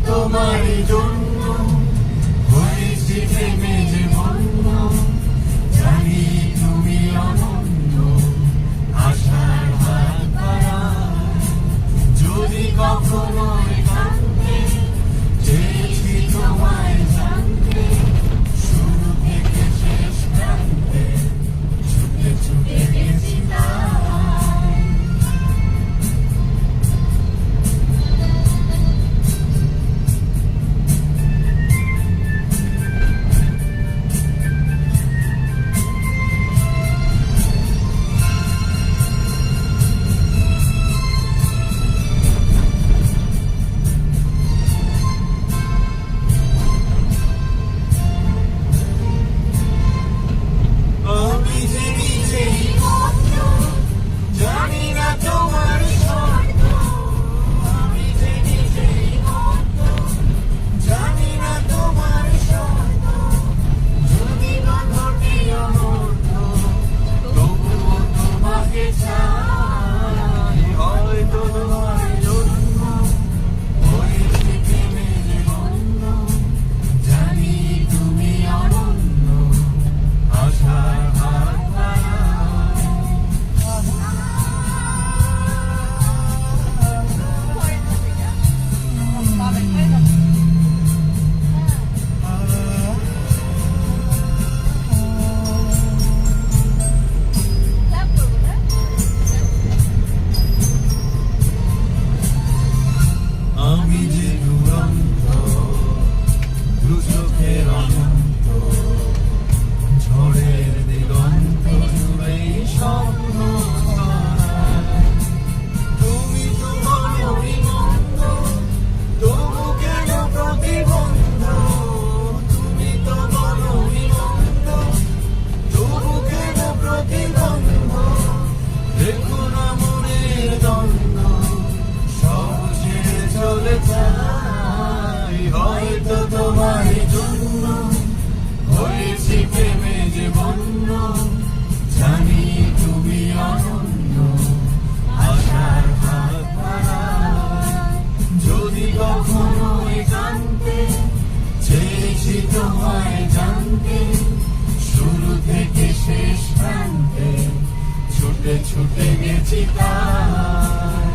তোমারই জন্য হয়েছি প্রেমে যে বন্ধ, জানি তুমি অনন্য আশার হাত বাড়ায়। যদি কখনো একান্তে চেয়েছি তোমায় জানতে, শুরু থেকে শেষ প্রান্তে ছুটে ছুটে গেছি তাই। আমি যে নিজেই মত্ত, জানি না তোমার শর্ত। আমি যে নিজেই মত্ত, জানি না তোমার শর্ত। যদি না ঘটে অনর্থ, তবুও তোমাকে চাই। হয়তো তোমার জন্য হয়েছি প্রেমে যে বন্ধ, জানি তুমি অনন্য আশার হাত বাড়ায়। আমি যে দুরন্ত, দু চোখের অনন্ত, ঝড়ের দিগন্ত জুড়েই স্বপ্ন ছড়ায়। তুমি তো বলোই মন্দ, তবু কেন প্রতিবন্ধ? তুমি তো বলোই মন্দ, তবু কেন প্রতিবন্ধ? দেখো না মনের দ্বন্দ্ব, সব ছেড়ে চলে যাই। হয়তো তোমারই জন্য হয়েছি প্রেমে যে বন্য, জানি তুমি অনন্য আশার হাত বাড়ায়। যদি কখনো একান্তে চেয়েছি তোমায় জানতে, শুরু থেকে শেষ প্রান্তে ছুটে ছুটে গেছি তাই।